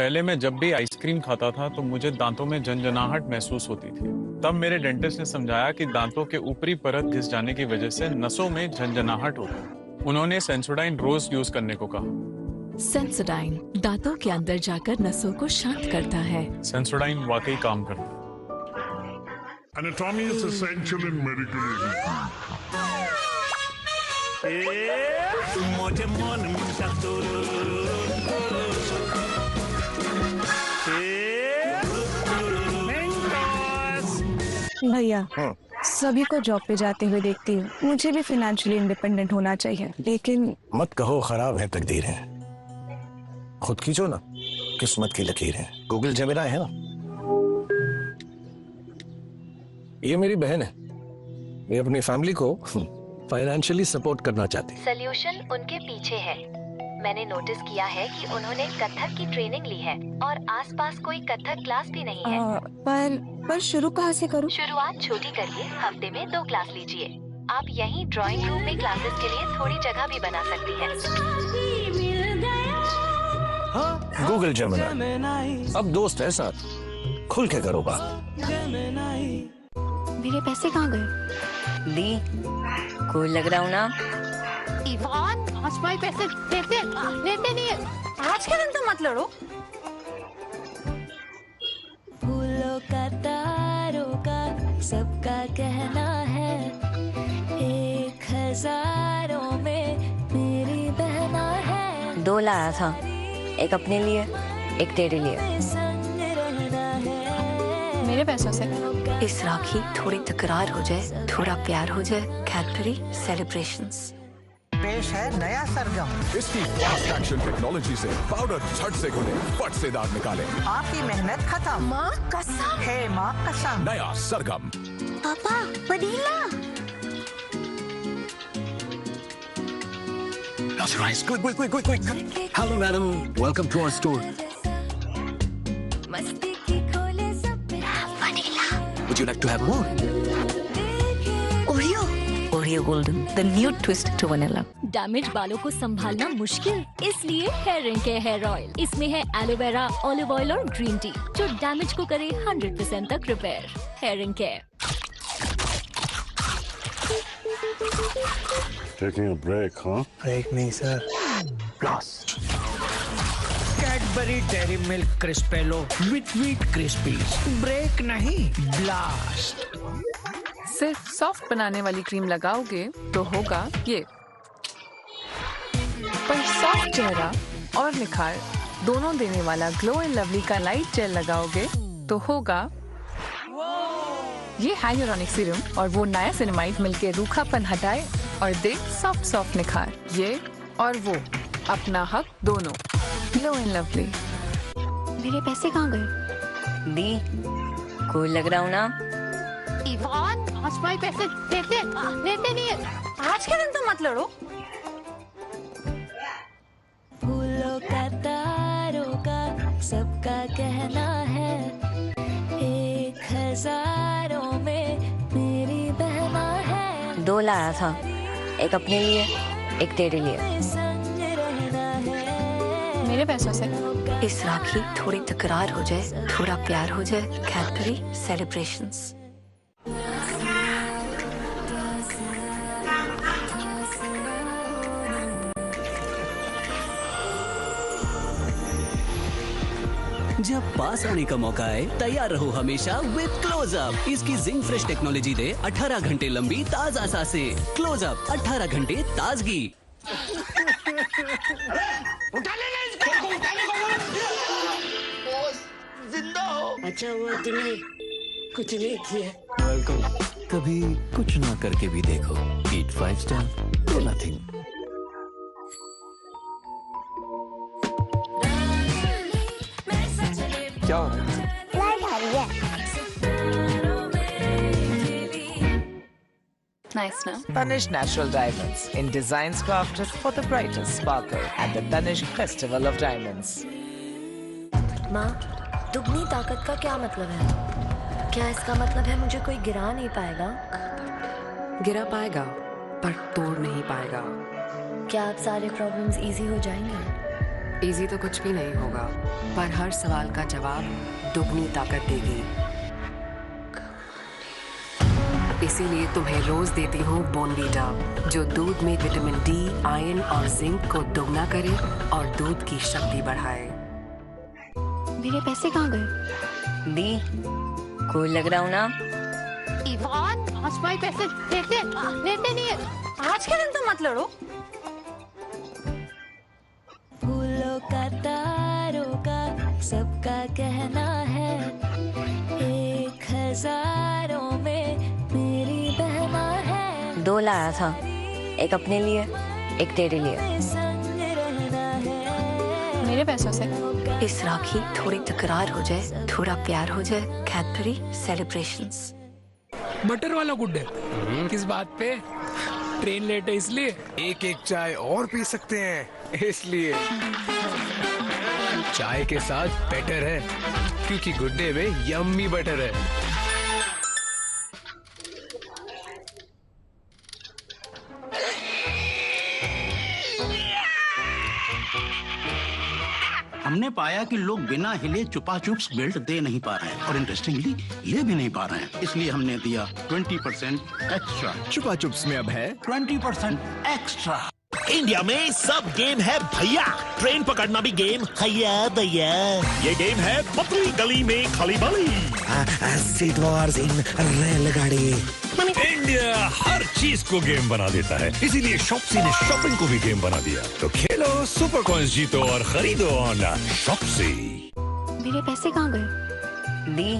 पहले मैं जब भी आइसक्रीम खाता था तो मुझे दांतों में झंझनाहट महसूस होती थी। तब मेरे डेंटिस्ट ने समझाया कि दांतों के ऊपरी परत घिस जाने की वजह से नसों में झंझनाहट होती है। उन्होंने सेंसोडाइन रोज यूज करने को कहा। सेंसोडाइन दांतों के अंदर जाकर नसों को शांत करता है। सेंसोडाइन वाकई काम करता है। Anatomy is essential in medical भैया सभी को जॉब पे जाते हुए देखती हूँ, मुझे भी फाइनेंशियली इंडिपेंडेंट होना चाहिए, लेकिन मत कहो खराब है तकदीर है, खुद खींचो ना, किस्मत की लकीर है। गूगल जेमिनी है ना, ये मेरी बहन है, ये अपनी फैमिली को फाइनेंशियली सपोर्ट करना चाहती है। सॉल्यूशन उनके पीछे है। मैंने नोटिस किया है कि उन्होंने कथक की ट्रेनिंग ली है और आसपास कोई कथक क्लास भी नहीं है। पर शुरू कहाँ से करूँ? शुरुआत छोटी करिए, हफ्ते में 2 क्लास लीजिए। आप यहीं ड्राइंग रूम में क्लासेस के लिए थोड़ी जगह भी बना सकती हैं। गूगल जेमिनी, अब दोस्त है साथ, खुल के करो बात। मेरे पैसे कहाँ गए? दी कोई लग रहा हूँ ना। इवान, आज भाई पैसे देते नहीं है। आज के दिन तो मत लड़ो। फूलों का तारों का सबका कहना है, 1000 में मेरी बहना है। 2 लाया था, एक अपने लिए एक तेरे लिए। मेरे पैसों से इस राखी थोड़ी तकरार हो जाए, थोड़ा प्यार हो जाए। कैडबरी सेलिब्रेशंस पेश है नया सरगम। इसकी फास्ट एक्शन टेक्नोलॉजी से पाउडर झट से घुले, फट से दाग निकाले। आपकी मेहनत खत्म। माँ कसम है, माँ कसम। नया सरगम। पापा vanilla. Close your eyes. Quick. Hello, madam. Welcome to our store. मस्ती की खोले सब vanilla. Would you like to have more? Oreo golden, the new twist to vanilla. Damage बालों को संभालना मुश्किल, इसलिए hair and care hair oil. इसमें है एलोवेरा, ऑलिव ऑयल और ग्रीन टी, जो डैमेज को करे 100% तक repair. Hair and care. Taking a break, huh? Break नहीं sir. Loss. Cadbury Dairy Milk Crispello with wheat crispies. Break नहीं, ब्लास्ट। सिर्फ सॉफ्ट बनाने वाली क्रीम लगाओगे तो होगा ये, पर सॉफ्ट चेहरा और निखार दोनों देने वाला ग्लो एंड लवली का लाइट जेल लगाओगे तो होगा ये हाइलुरोनिक सीरम और वो नया सिनेमाइड मिलके रूखापन हटाए और दे सॉफ्ट निखार। ये और वो, अपना हक दोनों। Glow and lovely. मेरे पैसे कहाँ गए? दी कोई लग रहा हूँ ना। इवान, आज भाई पैसे देते नहीं है। आज के दिन तो मत लड़ो। फूलों का तारों का सबका कहना है, 1000 में मेरी बहना है। 2 लाया था, एक अपने लिए एक तेरे लिए। मेरे पैसों से इस राखी थोड़ी तकरार हो जाए, थोड़ा प्यार हो जाए। Cadbury celebrations. जब पास आने का मौका आए, तैयार रहो हमेशा विद क्लोजअप। इसकी जिंक फ्रेश टेक्नोलॉजी दे 18 घंटे लंबी ताजा सांसें। क्लोजअप, 18 घंटे ताजगी। जिंदा हो। अच्छा हुआ तुमने कुछ नहीं किया। वेलकम। कभी कुछ ना करके भी देखो। ईट 5 स्टार तो नथिंग। क्या हो रहा है? लाइट आ रही है। नाइस ना। Tanishq Natural Diamonds in designs crafted for the brightest sparkle at the Tanishq Festival of Diamonds. माँ, दुगनी ताकत का क्या मतलब है? क्या इसका मतलब है मुझे कोई गिरा नहीं पाएगा? गिरा पाएगा पर तोड़ नहीं पाएगा। क्या अब सारे प्रॉब्लम्स इजी हो जाएंगे? इजी तो कुछ भी नहीं होगा, पर हर सवाल का जवाब दुगनी ताकत देगी। इसीलिए तुम्हें रोज देती हूँ बोनवीटा, जो दूध में विटामिन डी, आयरन और जिंक को दोगुना करे और दूध की शक्ति बढ़ाए। मेरे पैसे कहाँ गए? दी, कोई लग रहा हूँ ना? इवान, आज भाई पैसे देते नहीं है। आज के दिन तो मत लड़ो। फूलों का तारों का सबका कहना है, 1000 में मेरी बहना है। 2 लाया था, एक अपने लिए, एक तेरे लिए। मेरे पैसों से। इस राखी थोड़ी तकरार हो जाए, थोड़ा प्यार हो जाए, कैडबरी सेलिब्रेशंस। बटर वाला गुड डे। किस बात पे? ट्रेन लेट है इसलिए। एक एक चाय और पी सकते हैं इसलिए। चाय के साथ बेटर है, क्योंकि गुड डे में यम्मी बटर है। हमने पाया कि लोग बिना हिले चुपा चुप्स बेल्ट दे नहीं पा रहे हैं और इंटरेस्टिंगली ले भी नहीं पा रहे हैं, इसलिए हमने दिया 20% एक्स्ट्रा। चुपा चुप्स में अब है 20% एक्स्ट्रा। इंडिया में सब गेम है भैया, ट्रेन पकड़ना भी गेम हैया भैया। ये गेम है पतली गली में खली बली, सीट वार्स इन रेलगाड़ी। इंडिया हर चीज को गेम बना देता है, इसीलिए शॉप्सी ने शॉपिंग को भी गेम बना दिया। तो खेलो, सुपर कॉइंस जीतो और खरीदो ऑन शॉप्सी। मेरे पैसे कहाँ गए? दी,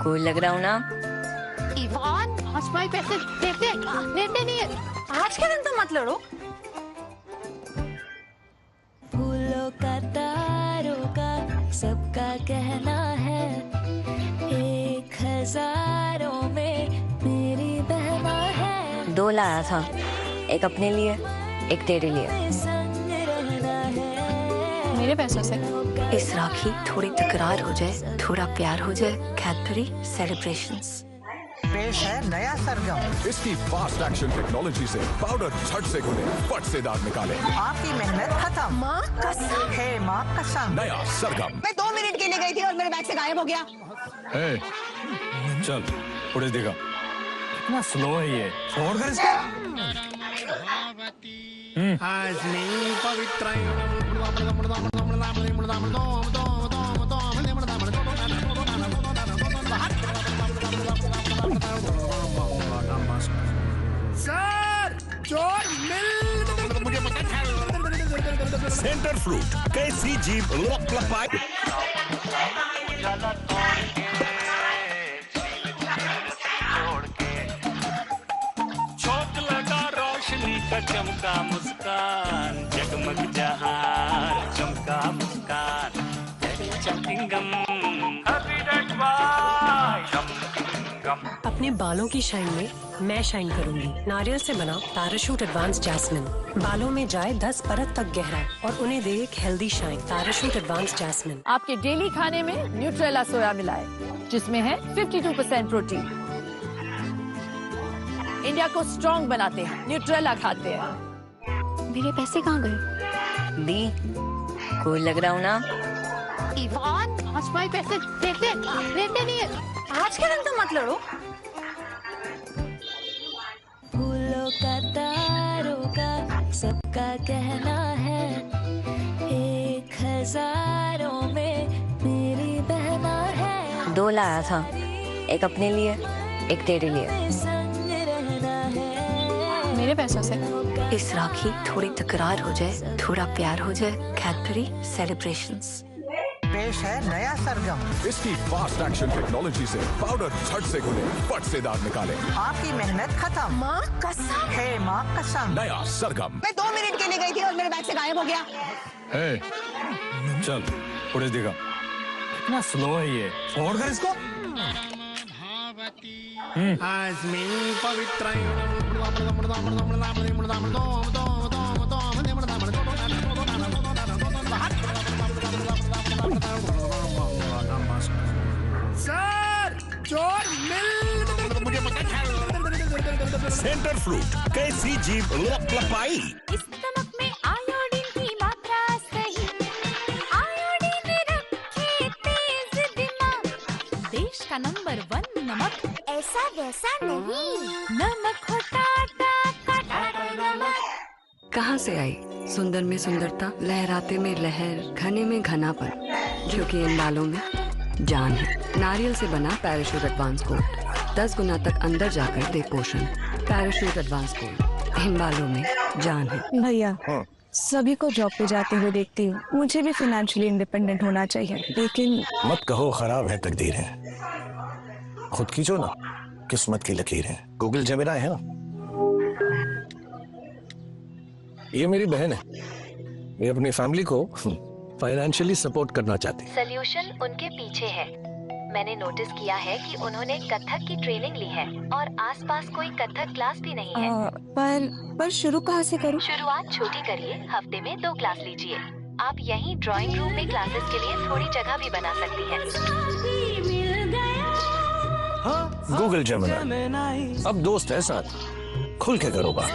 कोई लग रहा हूँ ना? इवान, आज भाई पैसे देते नहीं है। आज के दिन तो मत लड़ो। फूलों का तारों का सबका कहना है, 1000 में मेरी बहना है। 2 लाया था, एक अपने लिए, एक तेरे लिए। मेरे पैसों से। इस राखी थोड़ी तकरार हो जाए, थोड़ा प्यार हो जाए, कैडबरी सेलिब्रेशंस। पेश है नया सरगम। इसकी फास्ट एक्शन टेक्नोलॉजी से पाउडर झट से घुले, फट से दाग निकाले। आपकी मेहनत खत्म। माँ कसम है, माँ कसम। नया सरगम। मैं 2 मिनट के लिए गई थी और मेरे बैग से गायब हो गया। चल फुटेज देखा, कितना स्लो है ये। छोड़ कर इसको। सर, चोर मिल मुझे सेंटर फ्रूट कैसी जीभ लपाई। चौक लगा रोशनी का चमका मुस्कान, जगमग जहां चमका मुस्कान। अपने बालों की शाइन में मैं शाइन करूंगी। नारियल से बना पैराशूट एडवांस जैस्मिन, बालों में जाए 10 परत तक गहरा और उन्हें दे एक healthy shine. Parachute advance Jasmine. आपके डेली खाने में न्यूट्रेला सोया मिलाए, जिसमें है 52% प्रोटीन। इंडिया को स्ट्रॉन्ग बनाते हैं, न्यूट्रेला खाते हैं। मेरे पैसे कहाँ गए? दी, कोई लग रहा हूँ ना? इवान, आज भाई पैसे देते नहीं है। आज के दिन तो मत लड़ो। फूलों का तारों का सबका कहना है, 1000 में मेरी बहना है। 2 लाया था, एक अपने लिए, एक तेरे लिए। मेरे पैसों से। इस राखी थोड़ी तकरार हो जाए, थोड़ा प्यार हो जाए, कैडबरी सेलिब्रेशंस। पेश है नया सरगम। इसकी फास्ट एक्शन टेक्नोलॉजी से पाउडर झट से घुले, फट से दाग निकाले। आपकी मेहनत खत्म। माँ कसम है, माँ कसम। नया सरगम। मैं 2 मिनट के लिए गई थी और मेरे बैग से गायब हो गया। चल फुटेज देखा, कितना स्लो है ये। छोड़ कर इसको। अस्मिन् पवित्र सर, चोर मिल मुझे सेंटर फ्रूट कैसी जीभ लपाई। इस नमक में आयोडीन की मात्रा सही देश का नंबर 1 नमक। ऐसा वैसा नहीं, नमक होता कहाँ से आई सुंदर में सुंदरता, लहराते में लहर, घने में घनापन, क्योंकि इन बालों में जान है। नारियल से बना पैराशूट एडवांस गोल्ड 10 गुना तक अंदर जाकर दे पोषण। पैराशूट एडवांस गोल्ड, इन बालों में जान है। भैया सभी को जॉब पे जाते हुए देखती हूँ, मुझे भी फाइनेंशियली इंडिपेंडेंट होना चाहिए, लेकिन मत कहो खराब है तकदीर है, खुद खींचो ना, किस्मत की लकीर है। गूगल जेमिनी है ना, ये मेरी बहन है, ये अपनी फैमिली को फाइनेंशियली सपोर्ट करना चाहती है। सॉल्यूशन उनके पीछे है। मैंने नोटिस किया है कि उन्होंने कथक की ट्रेनिंग ली है और आसपास कोई कथक क्लास भी नहीं है। पर शुरू कहाँ से करूँ? शुरुआत छोटी करिए, हफ्ते में 2 क्लास लीजिए। आप यहीं ड्राइंग रूम में क्लासेस के लिए थोड़ी जगह भी बना सकती हैं। गूगल जेमिनी, अब दोस्त है साथ, खुल के करो बात।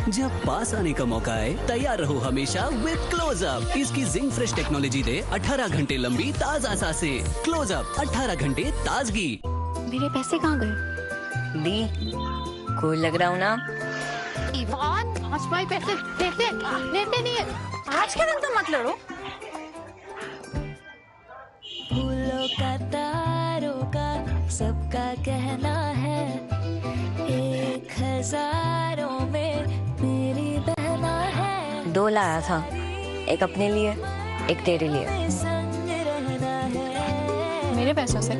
जब पास आने का मौका आए तैयार रहो हमेशा विद क्लोजअप। इसकी जिंक फ्रेश टेक्नोलॉजी दे 18 घंटे लंबी ताजा सांसें। क्लोजअप 18 घंटे ताजगी। मेरे पैसे कहाँ गए? दी कोई लग रहा हूँ ना। इवान, आज भाई पैसे लेते नहीं है। आज के दिन तो मत लड़ो। फूलों का तारों का सबका कहना है, 1000 में मेरी बहना है। 2 लाया था, एक अपने लिए एक तेरे लिए। मेरे पैसों से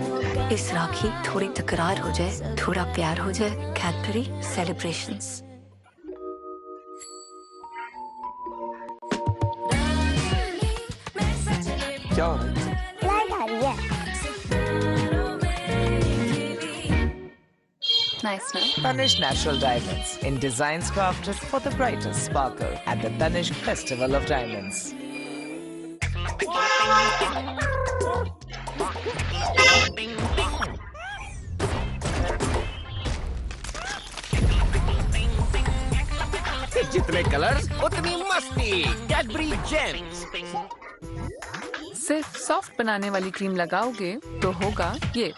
इस राखी थोड़ी तकरार हो जाए, थोड़ा प्यार हो जाए। Cadbury celebrations. क्या हो रहा है? लाइट आ रही है। Nice, no? Tanishq Natural Diamonds in designs crafted for the brightest sparkle at the Tanishq Festival of Diamonds. जितने कलर्स उतनी मस्ती। Cadbury James. सिर्फ सॉफ्ट बनाने वाली क्रीम लगाओगे तो होगा ये,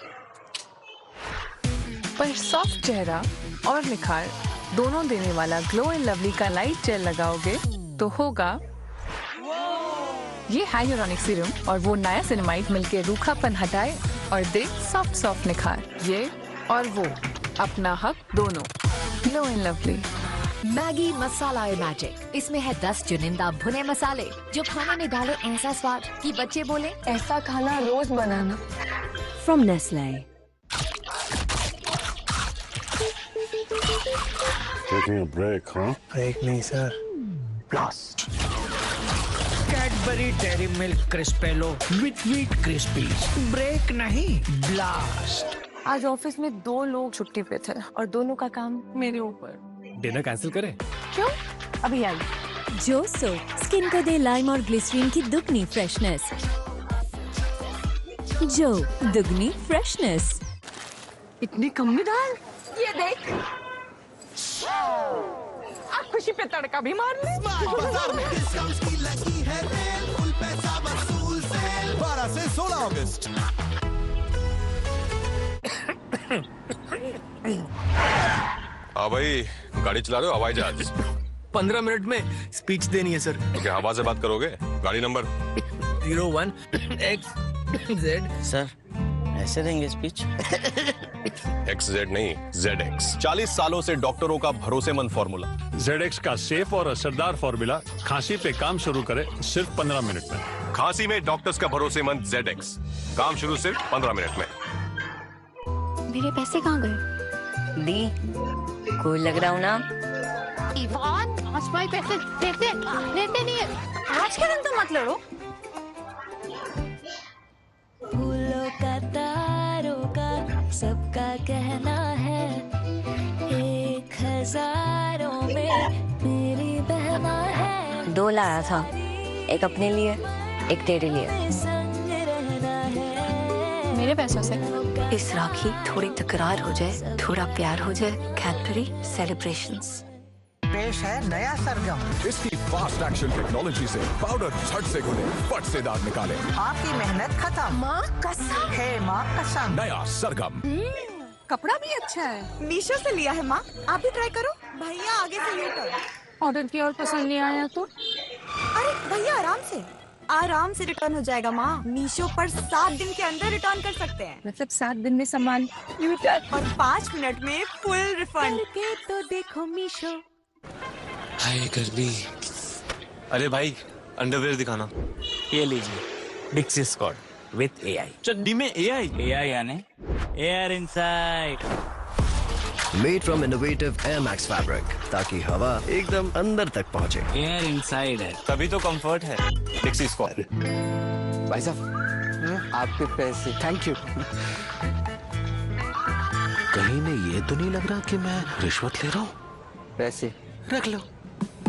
पर सॉफ्ट चेहरा और निखार दोनों देने वाला ग्लो एंड लवली का लाइट जेल लगाओगे तो होगा ये हाइलुरोनिक सीरम और वो नायासिनामाइड मिलके रूखापन हटाए और दे सॉफ्ट सॉफ्ट निखार। ये और वो, अपना हक दोनों। Glow and lovely. Maggi masala magic. इसमें है 10 चुनिंदा भुने मसाले जो खाने में डाले ऐसा स्वाद कि बच्चे बोले ऐसा खाना रोज बनाना। From Nestle. Taking a break, huh? Break नहीं सर, blast. Cadbury Dairy Milk Crispello with wheat crispies. Break नहीं, ब्लास्ट। आज ऑफिस में 2 लोग छुट्टी पे थे और दोनों का काम मेरे ऊपर। डिनर कैंसिल करें? क्यों? अभी आई। जो सोप स्किन को दे लाइम और ग्लिसरीन की दुगनी फ्रेशनेस। जो दुगनी फ्रेशनेस। इतनी कम में दाल? ये देख, आप खुशी पे तड़का भी मार ले। बाजार में डिस्काउंट्स की लगी है सेल, फुल पैसा वसूल सेल 12 से 16 अगस्त। हाँ भाई, गाड़ी चला रहे हो? हवाई जहाज। 15 मिनट में स्पीच देनी है सर। क्या हवा से बात करोगे? गाड़ी नंबर 01XZ। सर ऐसे देंगे स्पीच? XZ नहीं, ZX। 40 सालों से डॉक्टरों का भरोसेमंद फॉर्मूला। ZX का सेफ और असरदार फॉर्मूला खांसी पे काम शुरू करे सिर्फ 15 मिनट में। खांसी में डॉक्टर्स का भरोसेमंद ZX, काम शुरू सिर्फ 15 मिनट में। मेरे पैसे कहाँ गए? दी कोई लग रहा हूँ ना। इवान, आज भाई पैसे लेते नहीं है। आज के दिन तो मत लड़ो। फूलों का तारों का सबका कहना है, 1000 में मेरी बहना है। 2 लाया था, एक अपने लिए एक तेरे लिए। मेरे पैसों से इस राखी थोड़ी तकरार हो जाए, थोड़ा प्यार हो जाए, कैडबरी सेलिब्रेशंस। पेश है नया सरगम। इसकी फास्ट एक्शन टेक्नोलॉजी से पाउडर झट से घुले, फट से दाग निकाले। आपकी मेहनत खत्म। माँ कसम है, माँ कसम। नया सरगम। कपड़ा भी अच्छा है, मीशो से लिया है माँ, आप भी ट्राई करो। भैया आगे से यू टर्न। ऑर्डर किया और पसंद नहीं आया तो? अरे भैया आराम से रिटर्न हो जाएगा माँ। मीशो पर 7 दिन के अंदर रिटर्न कर सकते हैं। मतलब 7 दिन में सामान रिटर्न और 5 मिनट में फुल रिफंड। तो देखो मीशो। हाय गर्मी। अरे भाई अंडरवेयर दिखाना। ये लीजिए डिक्सी स्कॉट विथ एआई। चड्डी में एआई? एआई यानी air inside. Made from innovative Air Max fabric, ताकि हवा एकदम अंदर तक पहुँचे। एयर इनसाइड है, तभी तो कंफर्ट है। डिक्सी स्क्वाड। भाई साहब आपके पैसे। Thank you. कहीं में ये तो नहीं लग रहा कि मैं रिश्वत ले रहा हूँ? पैसे रख लो।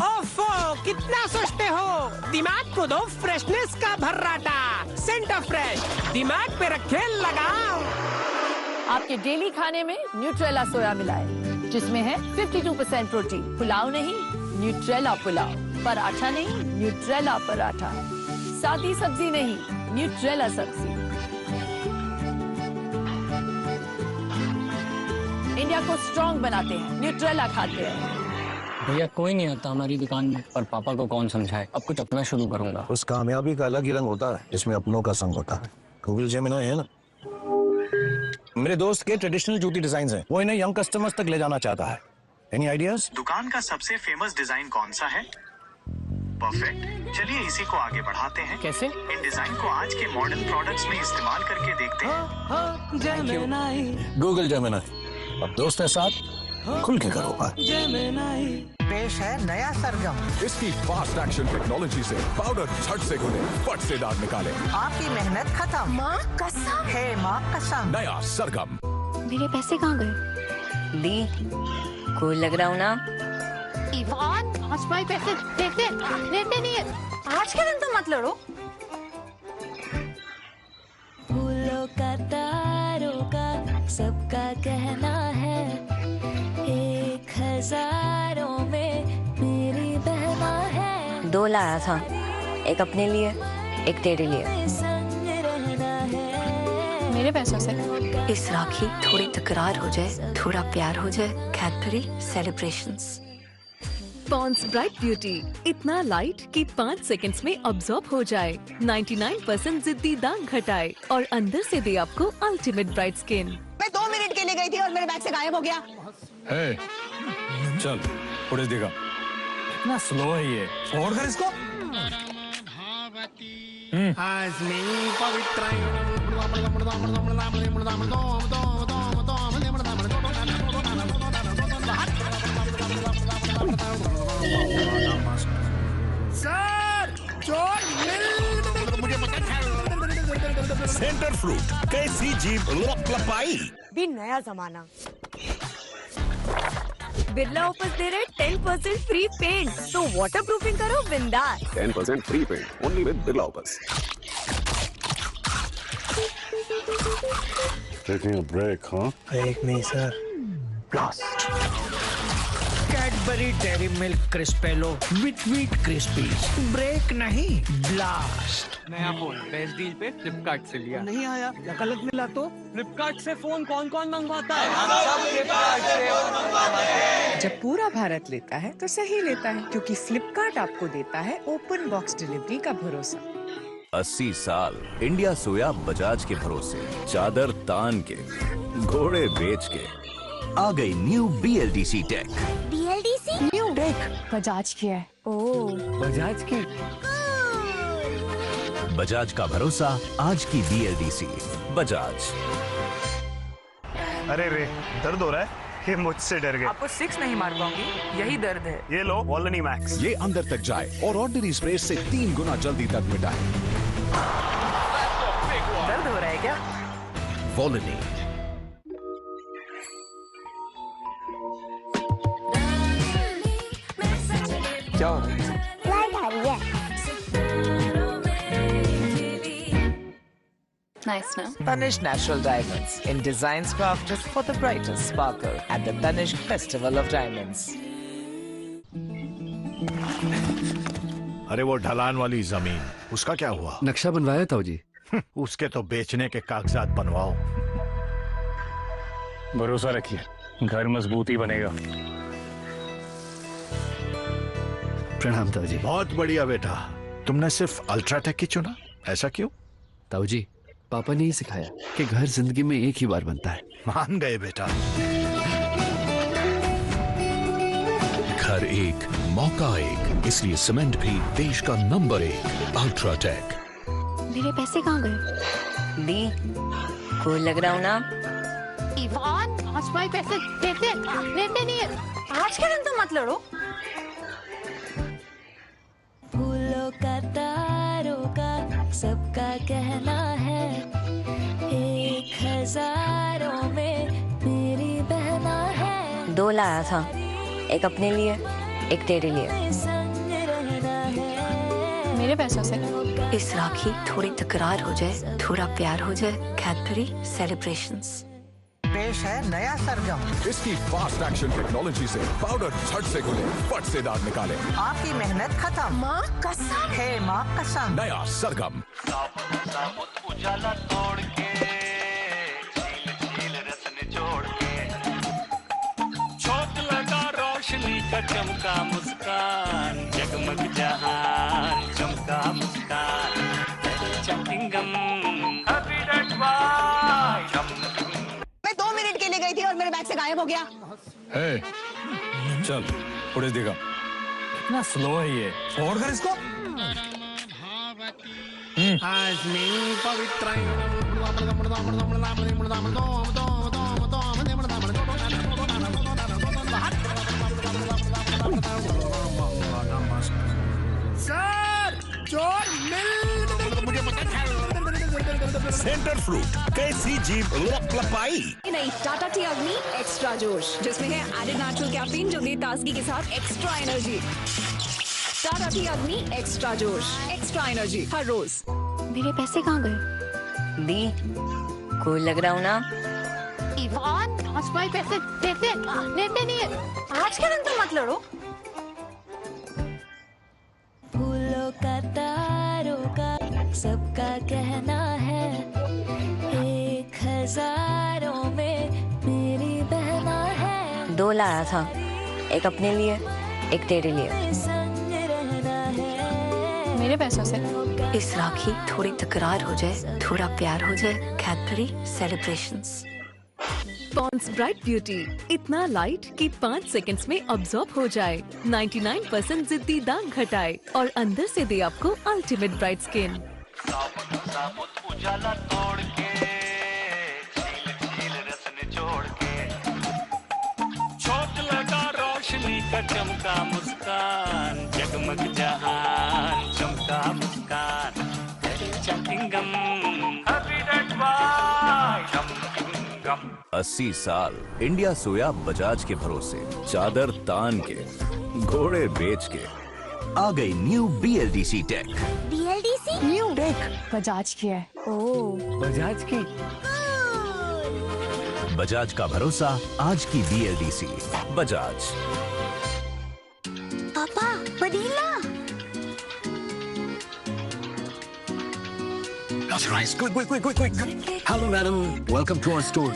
ओफो, कितना सोचते हो? दिमाग को दो फ्रेशनेस का भर्राटा। सेंट ऑफ फ्रेश दिमाग पे रखे लगाओ। आपके डेली खाने में न्यूट्रेला सोया मिलाए, जिसमें है 52% प्रोटीन। पुलाव नहीं, न्यूट्रेला पुलाव। पराठा नहीं, न्यूट्रेला पराठा। सादी सब्जी नहीं, न्यूट्रेला सब्जी। इंडिया को स्ट्रॉन्ग बनाते हैं, न्यूट्रेला खाते हैं। भैया कोई नहीं आता हमारी दुकान में, पर पापा को कौन समझाए। अब कुछ अपना शुरू करूंगा। उस कामयाबी का अलग ही रंग होता है, इसमें अपनों का संग होता है। गूगल जेमिनी है ना। मेरे दोस्त के ट्रेडिशनल जूती डिजाइन हैं, वो इन्हें यंग कस्टमर्स तक ले जाना चाहता है। Any ideas? दुकान का सबसे फेमस डिजाइन कौन सा है? परफेक्ट, चलिए इसी को आगे बढ़ाते हैं। कैसे? इन डिजाइन को आज के मॉडर्न प्रोडक्ट्स में इस्तेमाल करके देखते हैं। गूगल जेमिनी, अब दोस्त है साथ, खुल के करो बात। पेश है नया सरगम। इसकी फास्ट एक्शन टेक्नोलॉजी से पाउडर झट से घुले, फट से दाग निकाले। आपकी मेहनत खत्म। माँ कसम है, माँ कसम। नया सरगम। मेरे पैसे कहाँ गए? दी कोई लग रहा हूँ ना। इवान, आज भाई पैसे देते नहीं है। आज के दिन तो मत लड़ो। फूलों का तारों का सबका कहना है, 1000 में मेरी बहना है। 2 लाया था, एक अपने लिए, एक तेरे लिए। संग रहना है मेरे पैसों से। इस राखी थोड़ी तकरार हो जाए, थोड़ा प्यार हो जाए, Cadbury Celebrations. Pond's Bright Beauty इतना लाइट कि 5 सेकंड्स में अब्सॉर्ब हो जाए, 99% जिद्दी दाग घटाए और अंदर से दे आपको अल्टीमेट ब्राइट स्किन। मैं 2 मिनट के लिए गई थी और मेरे बैग से गायब हो गया। है चल उड़े देगा। इतना स्लो है ये, छोड़ कर इसको। सर चोर मुझे सेंटर फ्रूट, कैसी जीभ लपलपाई। भी नया जमाना। बिरला ऑफर्स दे रहे 10% फ्री पेंट, तो वाटर प्रूफिंग करो बिंदास। 10% free paint only with Birla Opus. Taking a break, huh? Break नहीं सर, blast. Cadbury Dairy Milk Crispello with wheat crispies. Break नहीं, ब्लास्ट। नया फोन बेस्ट डील पे फ्लिपकार्ट से लिया। नहीं आया या गलत मिला तो? फ्लिपकार्ट से फोन कौन कौन मंगवाता है? जब पूरा भारत लेता है तो सही लेता है, क्योंकि फ्लिपकार्ट आपको देता है ओपन बॉक्स डिलीवरी का भरोसा। 80 साल इंडिया सोया बजाज के भरोसे, चादर तान के, घोड़े बेच के आ गई new BLDC tech. BLDC new tech Bajaj की है। ओह बजाज की। बजाज का भरोसा आज की BLDC बजाज। अरे रे दर्द हो रहा है, ये मुझसे डर गए। आपको 6 नहीं मार पाऊंगी, यही दर्द है। ये लो वॉलनी मैक्स। ये अंदर तक जाए और ऑर्डिनरी स्प्रे से 3 गुना जल्दी दर्द मिटाए। दर्द हो रहा है क्या? वॉलनी। क्या हो रहा है? लाइट आ रही है। nice, no? Tanishq Natural Diamonds in designs crafted for the brightest sparkle at the Tanishq Festival of Diamonds. अरे वो ढलान वाली जमीन, उसका क्या हुआ? नक्शा बनवाया ताऊ जी। उसके तो बेचने के कागजात बनवाओ। भरोसा रखिए, घर मजबूत ही बनेगा। प्रणाम ताऊ जी। बहुत बढ़िया बेटा, तुमने सिर्फ अल्ट्राटेक ही चुना, ऐसा क्यों? ताऊ जी, पापा ने ही सिखाया कि घर जिंदगी में एक ही बार बनता है। मान गए बेटा। घर एक, मौका एक, इसलिए सीमेंट भी देश का नंबर 1 अल्ट्राटेक। मेरे पैसे कहाँ गए? दी, कोई लग रहा हूँ ना? इवान, आज भाई पैसे देते नहीं है। आज के दिन तो मत लड़ो। फूलों का तारों का सबका कहना है, 1000 में मेरी बहना है। 2 लाया था, एक अपने लिए, एक तेरे लिए। मेरे पैसों से? इस राखी थोड़ी तकरार हो जाए, थोड़ा प्यार हो जाए, कैडबरी सेलिब्रेशंस। पेश है नया सरगम। इसकी फास्ट एक्शन टेक्नोलॉजी से पाउडर झट से घुले, फट से दाग निकाले। आपकी मेहनत खत्म। माँ कसम है, माँ कसम। नया सरगम। उजाला तोड़ के, झील रस निचोड़ के, चौक लगा रोशनी का चमका मुस्कान, जगमग जहान चमका मुस्कान, चकिंगम हैप्पी डेट बाय। मैं 2 मिनट के लिए गई थी और मेरे बैग से गायब हो गया। चल उड़े देखा, कितना स्लो है ये, छोड़ कर इसको। सर, चोर मिल मुझे सेंटर फ्रूट कैसी जीभ लपाई। नहीं, टाटा टी अग्नि एक्स्ट्रा जोश, जिसमें है एडेड नेचुरल कैफीन जो दे ताजगी के साथ एक्स्ट्रा एनर्जी। टाटा टी अग्नि एक्स्ट्रा जोश, एक्स्ट्रा एनर्जी हर रोज। मेरे पैसे कहाँ गए? दी, कोई लग रहा हूँ ना? इवान, आज भाई पैसे देते नहीं है। आज के दिन तो मत लड़ो। फूलों का तारों का सबका कहना है, 1000 में मेरी बहना है। 2 लाया था, एक अपने लिए, एक तेरे लिए। मेरे पैसों से? इस राखी थोड़ी तकरार हो जाए, थोड़ा प्यार हो जाए, Cadbury Celebrations. Pond's Bright Beauty, इतना लाइट कि 5 सेकंड्स में अब्सॉर्ब हो जाए, 99% जिद्दी दाग घटाए और अंदर से दे आपको अल्टीमेट ब्राइट स्किन। उजाला तोड़ के, झील रस निचोड़ के, चौक लगा रोशनी का चमका मुस्कान, जगमग जहान चमका मुस्कान, चकिंगम हैप्पी डेट बाय। 80 साल इंडिया सोया बजाज के भरोसे, चादर तान के, घोड़े बेच के, आ गई new BLDC tech. BLDC new tech Bajaj की है। ओह, बजाज की। बजाज का भरोसा आज की BLDC बजाज। पापा पुदीना। Close your eyes. Quick. Hello, madam. Welcome to our store.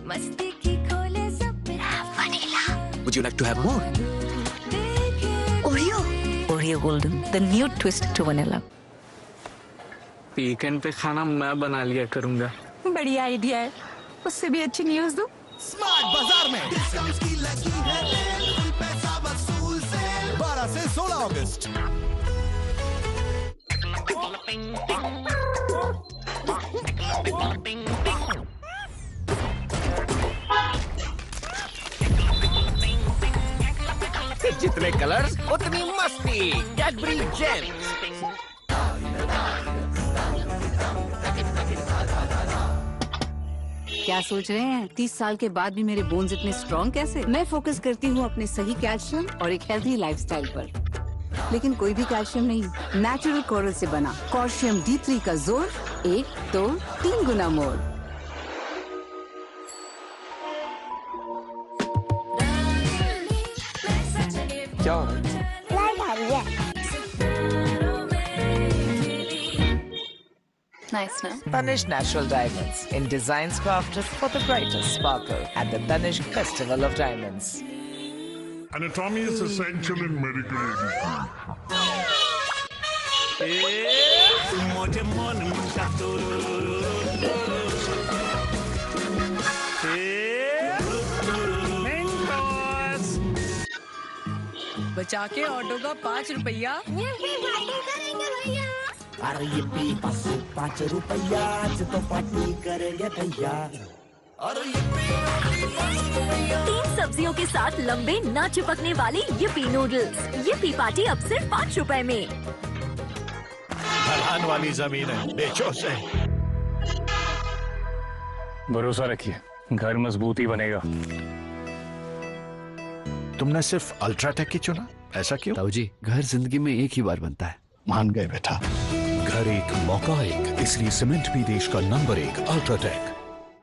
मस्ती की खोले सब vanilla. Would you like to have more? Oreo Golden, the new twist to vanilla. Weekend पे खाना मैं बना लिया करूंगा। बढ़िया आइडिया है। उससे भी अच्छी न्यूज़ दूं? स्मार्ट बाजार में डिस्काउंट्स की लगी है सेल, फुल पैसा वसूल सेल 12 से 16 अगस्त। जितने कलर्स उतनी मस्ती, कैडबरी जेम्स। क्या सोच रहे हैं 30 साल के बाद भी मेरे बोन्स इतने स्ट्रॉन्ग कैसे? मैं फोकस करती हूँ अपने सही कैल्शियम और एक हेल्दी लाइफस्टाइल पर, लेकिन कोई भी कैल्शियम नहीं, नेचुरल कोरल से बना कैल्शियम D3 का जोर 1, 2, 3 गुना मोर। क्या हो रहा है? लाइट आ रही है। Nice, no? Tanishq Natural Diamonds in designs crafted for the brightest sparkle at the Tanishq Festival of Diamonds. Anatomy is essential in medical education. बचा के ऑटो का 5 रुपया। अरे ये पी 5 रुपया आज तो पार्टी करेंगे भैया। अरे ये 3 सब्जियों के साथ लंबे ना चिपकने वाली yippee नूडल्स। yippee पार्टी अब सिर्फ 5 रुपए में। ढलान वाली जमीन है, बेचो से। भरोसा रखिए, घर मजबूत ही बनेगा। तुमने सिर्फ अल्ट्राटेक ही चुना, ऐसा क्यों? ताऊ जी, घर जिंदगी में एक ही बार बनता है। मान गए बेटा। घर एक मौका एक, इसलिए सीमेंट भी देश का नंबर 1 अल्ट्राटेक।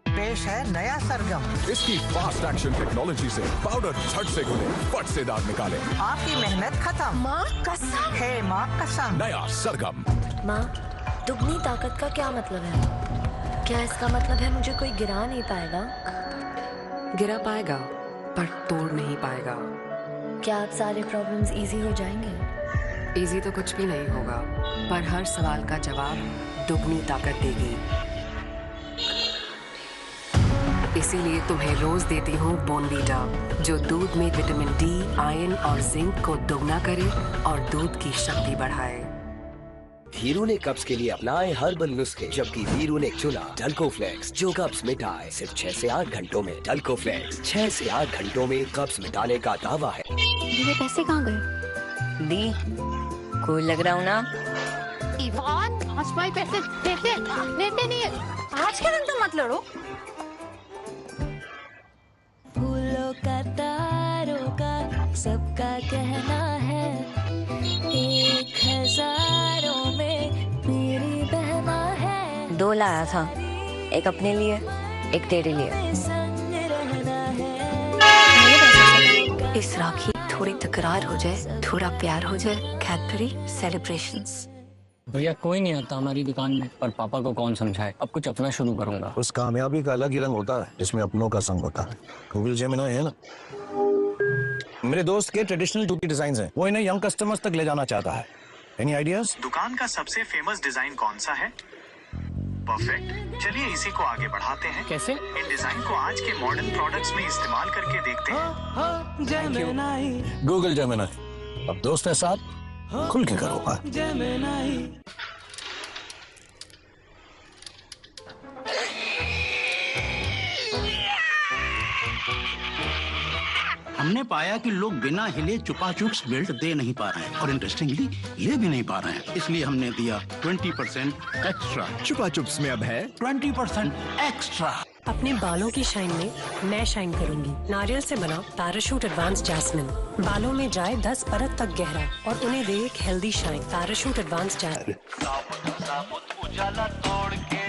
पेश है नया सरगम। इसकी फास्ट एक्शन टेक्नोलॉजी से पाउडर झट से घुले, फट से दाग निकाले। आपकी मेहनत खत्म। माँ कसम है माँ कसम। नया सरगम। माँ, दुगनी ताकत का क्या मतलब है? क्या इसका मतलब है मुझे कोई गिरा नहीं पाएगा? गिरा पाएगा पर तोड़ नहीं पाएगा। क्या अब सारे प्रॉब्लम्स इजी हो जाएंगे? इजी तो कुछ भी नहीं होगा, पर हर सवाल का जवाब दुगनी ताकत देगी। इसीलिए तुम्हें रोज देती हूँ बोनवीटा, जो दूध में विटामिन डी, आयरन और जिंक को दोगुना करे और दूध की शक्ति बढ़ाए। वीरू ने कब्ज के लिए अपनाए हर्बल नुस्खे, जबकि वीरू ने चुना डल्को फ्लेक्स, जो कब्ज मिटाए। सिर्फ 6 से 8 घंटों में। डल्को फ्लेक्स 6 से 8 घंटों में कब्ज मिटाने का दावा है। मेरे पैसे कहाँ गए? दी, कोई लग रहा हूँ ना? इवान, आज भाई पैसे देते नहीं है। आज के दिन तो मत लड़ो। फूलों का तारों का सबका कहना है, 1000 में मेरी बहना है। 2 लाया था, एक अपने लिए, एक तेरे लिए। इस राखी थोड़ी तकरार हो जाए, थोड़ा प्यार हो जाए, कैडबरी सेलिब्रेशंस। भैया कोई नहीं आता हमारी दुकान में, पर पापा को कौन समझाए। अब कुछ अपना शुरू करूंगा। उस कामयाबी का अलग ही रंग होता है, जिसमें अपनों का संग होता है। गूगल जेमिनी है ना? मेरे दोस्त के ट्रेडिशनल जूती डिजाइन हैं, वो इन्हें यंग कस्टमर्स तक ले जाना चाहता है। Any ideas? दुकान का सबसे फेमस डिजाइन कौन सा है? परफेक्ट, चलिए इसी को आगे बढ़ाते हैं। कैसे? इन डिजाइन को आज के मॉडर्न प्रोडक्ट्स में इस्तेमाल करके देखते हैं। गूगल जेमिनी, अब दोस्त है साथ, खुल के करो बात। हमने पाया कि लोग बिना हिले चुपाचुप्स बेल्ट दे नहीं पा रहे हैं और इंटरेस्टिंगली ले भी नहीं पा रहे हैं, इसलिए हमने दिया 20% एक्स्ट्रा। चुपाचुप्स में अब है 20% एक्स्ट्रा। अपने बालों की शाइन में मैं शाइन करूंगी। नारियल से बना पैराशूट एडवांस जैस्मिन, बालों में जाए 10 परत तक गहरा और उन्हें दे एक healthy shine. Parachute advance jasmine. उजाला तोड़ के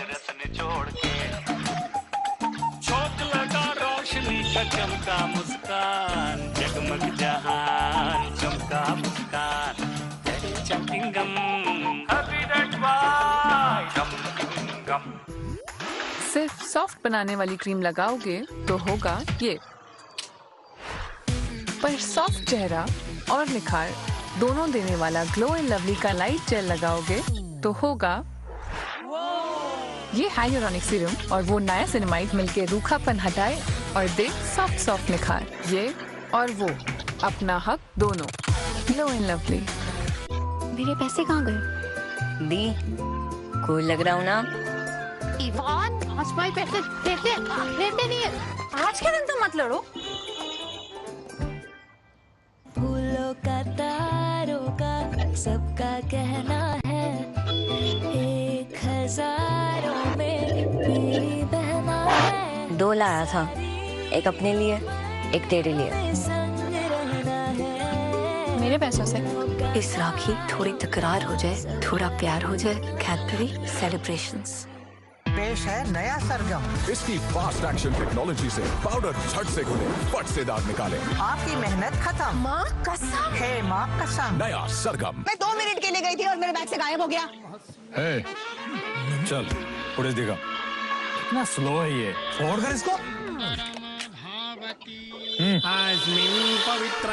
रस निचोड़ के चौक लगा रोशनी का चमका मुस्कान, जगमग जहान चमका मुस्कान। चमकिंगम सिर्फ सॉफ्ट बनाने वाली क्रीम लगाओगे तो होगा ये, पर सॉफ्ट चेहरा और निखार दोनों देने वाला ग्लो एंड लवली का लाइट जेल लगाओगे तो होगा ये हाइलुरोनिक सीरम और वो नायासिनामाइड मिलके रूखापन हटाए और दे सॉफ्ट सॉफ्ट निखार। ये और वो, अपना हक दोनों। Glow and lovely. मेरे पैसे कहाँ गए? दी, कोई लग रहा हूँ ना? इवान, आज भाई पैसे देते नहीं है। आज के दिन तो मत लड़ो। फूलों का तारों का सबका कहना है, 1000 में मेरी बहना है। 2 लाया था, एक अपने लिए, एक तेरे लिए। मेरे पैसों से। इस राखी थोड़ी तकरार हो जाए, थोड़ा प्यार हो जाए, कैडबरी सेलिब्रेशंस। पेश है नया सरगम। इसकी फास्ट एक्शन टेक्नोलॉजी से पाउडर झट से घुले, फट से दाग निकाले। आपकी मेहनत खत्म। माँ कसम है, माँ कसम। नया सरगम। मैं 2 मिनट के लिए गई थी और मेरे बैग से गायब हो गया। चल फुटेज दिखा। कितना स्लो है ये, फोड़ कर इसको। आजमिन पवित्र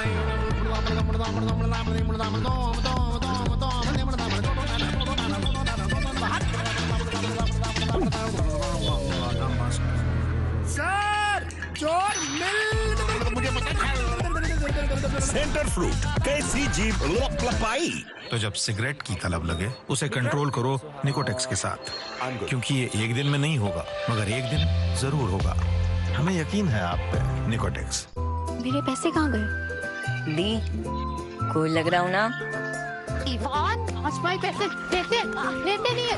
सर चोर मिल मुझे सेंटर फ्रूट कैसी जीभ लपाई। तो जब सिगरेट की तलब लगे उसे कंट्रोल करो निकोटेक्स के साथ, क्योंकि ये एक दिन में नहीं होगा मगर एक दिन जरूर होगा। हमें यकीन है आप पे। निकोटेक्स। मेरे पैसे कहाँ गए? दी कोई लग रहा हूँ ना। इवान, आज भाई पैसे देते नहीं है।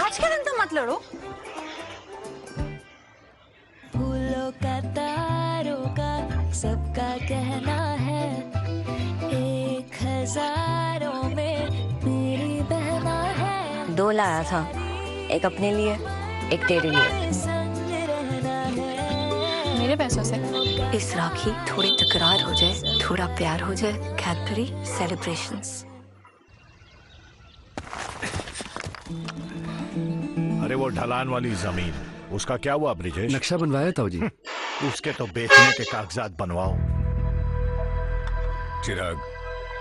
आज के दिन तो मत लड़ो। फूलों का तारों का सबका कहना है, 1000 में मेरी बहना है। 2 लाया था, एक अपने लिए, एक तेरे लिए। मेरे पैसों से। इस राखी थोड़ी तकरार हो जाए, थोड़ा प्यार हो जाए, कैडबरी सेलिब्रेशंस। अरे वो ढलान वाली जमीन, उसका क्या हुआ ब्रिजेश? नक्शा बनवाया था जी। उसके तो बेचने के कागजात बनवाओ। चिराग,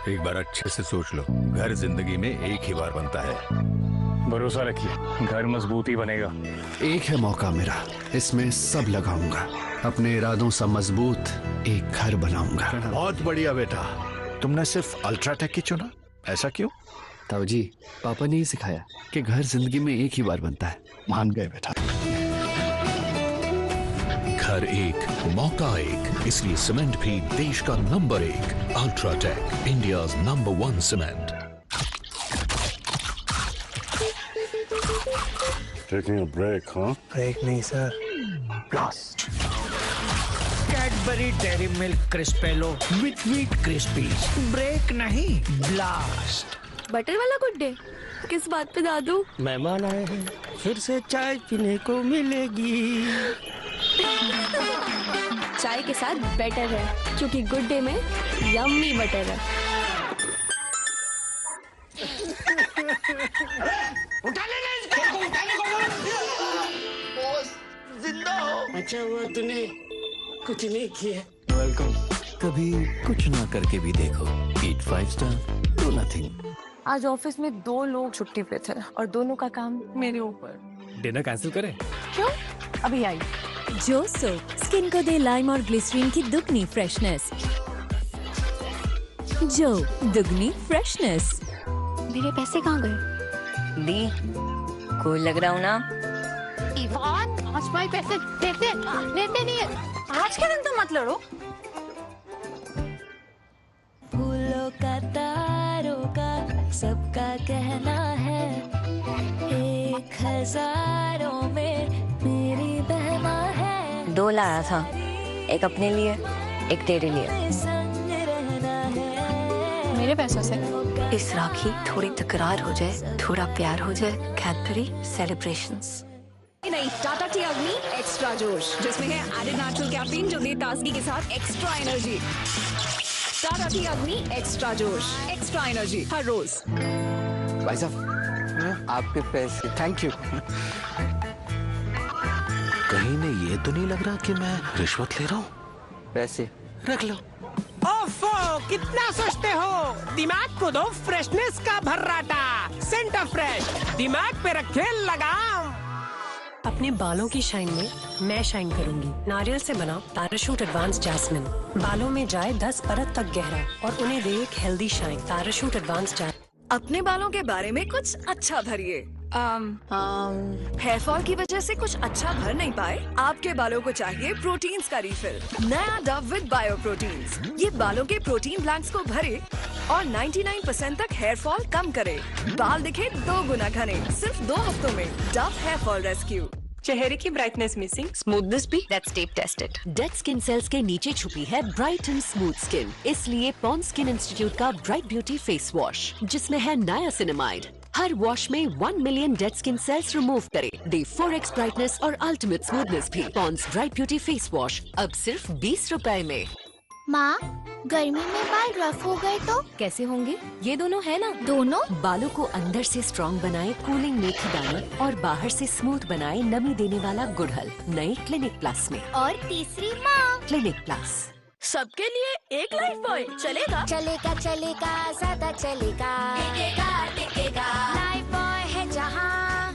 एक बार अच्छे से सोच लो, घर जिंदगी में एक ही बार बनता है। भरोसा रखिए, घर मजबूत ही बनेगा। एक है मौका मेरा, इसमें सब लगाऊंगा। अपने इरादों से मजबूत एक घर बनाऊंगा। बहुत बढ़िया बेटा, तुमने सिर्फ अल्ट्राटेक ही चुना, ऐसा क्यों? ताऊ जी, पापा ने ही सिखाया कि घर जिंदगी में एक ही बार बनता है। मान गए बेटा। घर एक मौका एक, इसलिए सीमेंट भी देश का number 1। UltraTech, India's number 1 cement. Taking a break, huh? Break नहीं सर, blast. Cadbury Dairy Milk Crispello with wheat crispies. Break नहीं, ब्लास्ट। बटर वाला गुड डे, किस बात पे दादू? मेहमान आए हैं, फिर से चाय पीने को मिलेगी। चाय के साथ बेटर है, क्योंकि गुड डे में यम्मी बटर है। जिंदा हो। अच्छा हुआ तूने कुछ नहीं किया। वेलकम। कभी कुछ ना करके भी देखो। ईट 5 स्टार, डू नथिंग। आज ऑफिस में 2 लोग छुट्टी पे थे और दोनों का काम मेरे ऊपर। डिनर कैंसिल करें? क्यों? अभी आई। जो सोप स्किन को दे लाइम और ग्लिसरीन की दुगनी फ्रेशनेस। जो दुगनी फ्रेशनेस। मेरे पैसे कहाँ गए? दी कोई लग रहा हूँ ना। इवान, आज भाई पैसे देते नहीं है। आज के दिन तो मत लड़ो। फूलों का तारों का सबका कहना है, 1000 में मेरी बहना है। 2 लाया था, एक अपने लिए, एक तेरे लिए। मेरे पैसों से। इस राखी थोड़ी तकरार हो जाए, थोड़ा प्यार हो जाए, कैडबरी सेलिब्रेशंस। नहीं, टाटा टी अग्नि एक्स्ट्रा जोश, जिसमें है एडेड नेचुरल कैफीन जो दे ताजगी के साथ एक्स्ट्रा एनर्जी। टाटा टी अग्नि एक्स्ट्रा जोश, एक्स्ट्रा एनर्जी हर रोज। भाई साहब, आपके पैसे। Thank you. कहीं में ये तो नहीं लग रहा कि मैं रिश्वत ले रहा हूँ? पैसे रख लो। ओफो, कितना सोचते हो? दिमाग को दो फ्रेशनेस का भर्राटा। सेंटर फ्रेश, दिमाग पे रखे लगाम। अपने बालों की शाइन में मैं शाइन करूंगी। नारियल से बना पैराशूट एडवांस जैस्मिन। बालों में जाए 10 परत तक गहरा और उन्हें दे एक healthy shine. Parachute advance Jasmine. अपने बालों के बारे में कुछ अच्छा भरिए। हेयर फॉल की वजह से कुछ अच्छा भर नहीं पाए? आपके बालों को चाहिए प्रोटीन्स का रिफिल। नया डव विद बायो प्रोटीन्स। ये बालों के प्रोटीन ब्लैंक्स को भरे और 99% तक हेयर फॉल कम करे। बाल दिखे 2 गुना घने सिर्फ 2 हफ्तों में। Dove hair fall rescue. चेहरे की ब्राइटनेस मिसिंग, स्मूथनेस भी, that's tape tested. Dead skin cells के नीचे छुपी है ब्राइट एंड स्मूथ स्किन, इसलिए पॉन्ड स्किन इंस्टीट्यूट का ब्राइट ब्यूटी फेस वॉश, जिसमें है नायासिनामाइड, हर वॉश में 1 million dead skin cells remove करे, दे 4x ब्राइटनेस और अल्टीमेट स्मूथनेस भी। Pond's Bright beauty face wash अब सिर्फ 20 रुपए में। माँ, गर्मी में बाल रफ हो गए तो कैसे होंगे? ये दोनों है ना। दोनों बालों को अंदर से स्ट्रॉन्ग बनाए कूलिंग मेथी दाना, और बाहर से स्मूथ बनाए नमी देने वाला गुड़हल, नए क्लिनिक प्लस में। और तीसरी माँ, क्लिनिक प्लस। सबके लिए एक लाइफ बॉय चलेगा? चलेगा चलेगा ज्यादा चलेगा, टिकेगा टिकेगा, लाइफ बॉय है जहाँ,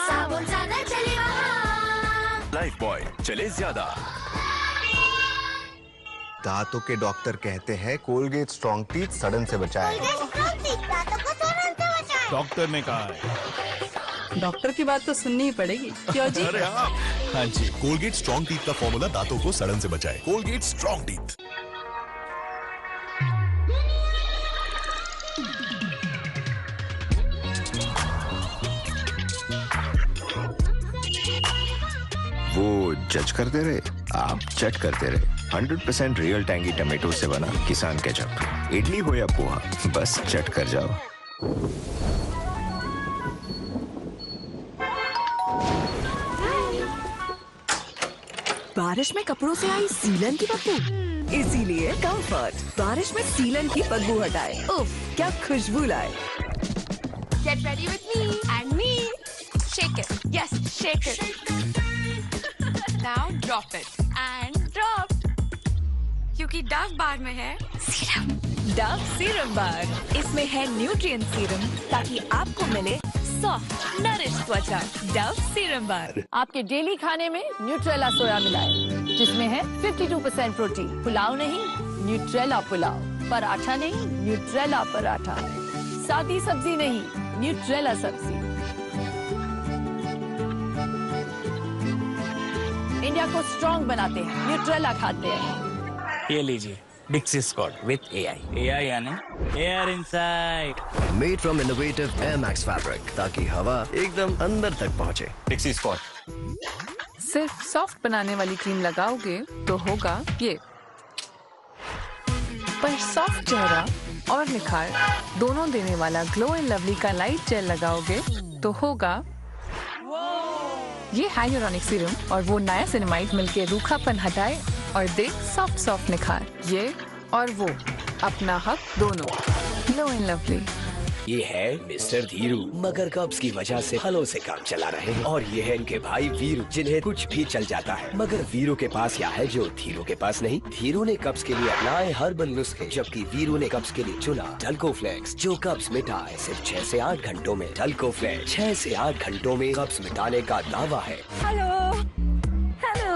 साबुन ज्यादा चले वहाँ। लाइफ बॉय चले ज्यादा। दांतों के डॉक्टर कहते हैं कोलगेट स्ट्रॉन्ग टीथ सड़न से बचाए। डॉक्टर ने कहा है। डॉक्टर की बात तो सुननी ही पड़ेगी, क्यों जी? अरे हाँ जी, कोलगेट स्ट्रॉन्ग टीथ का फॉर्मूला दांतों को सड़न से बचाए। Colgate strong teeth. वो जज करते रहे, आप चट करते रहे। 100% रियल टैंगी टमेटो से बना किसान केचप। इडली हो या पोहा, बस चट कर जाओ। बारिश में कपड़ों से आई सीलन की बदबू, इसीलिए कंफर्ट बारिश में सीलन की बदबू हटाए। उफ, क्या खुशबू लाए। Get ready with me and me. Shake it. Yes, shake it. Now drop it and drop. क्योंकि डव बार में है सीरम, डव सीरम बार। इसमें है न्यूट्रिएंट सीरम ताकि आपको मिले सॉफ्ट नरिश त्वचा। डव सीरम बार। आपके डेली खाने में न्यूट्रेला सोया मिलाए, जिसमें है 52% प्रोटीन। पुलाव नहीं, न्यूट्रेला पुलाव। पराठा नहीं, न्यूट्रेला पराठा। सादी सब्जी नहीं, न्यूट्रेला सब्जी। इंडिया को स्ट्रॉन्ग बनाते हैं, न्यूट्रेला खाते हैं। ये लीजिए डिक्सी स्कॉट विद एआई यानी air inside, made from innovative air max fabric, ताकि हवा एकदम अंदर तक पहुंचे। डिक्सी स्कॉट। सिर्फ सॉफ्ट बनाने वाली क्रीम लगाओगे तो होगा ये, पर सॉफ्ट चेहरा और निखार दोनों देने वाला ग्लो एंड लवली का लाइट जेल लगाओगे तो होगा ये हाइलुरोनिक सीरम और वो नायासिनामाइड मिलके रूखापन हटाए और दे सॉफ्ट सॉफ्ट निखार। ये और वो, अपना हक दोनों। Glow and lovely. ये है मिस्टर धीरू, मगर कब्ज की वजह से फलों से काम चला रहे हैं। और ये है इनके भाई वीरू, जिन्हें कुछ भी चल जाता है। मगर वीरू के पास क्या है जो धीरू के पास नहीं। धीरू ने कब्ज के लिए अपनाए हर्बल नुस्खे, जबकि वीरू ने कब्ज के लिए चुना डल्को फ्लेक्स, जो कब्ज मिटाए सिर्फ 6 से 8 घंटों में। डल्को फ्लेक्स 6 से 8 घंटों में कब्ज मिटाने का दावा है। Hello hello.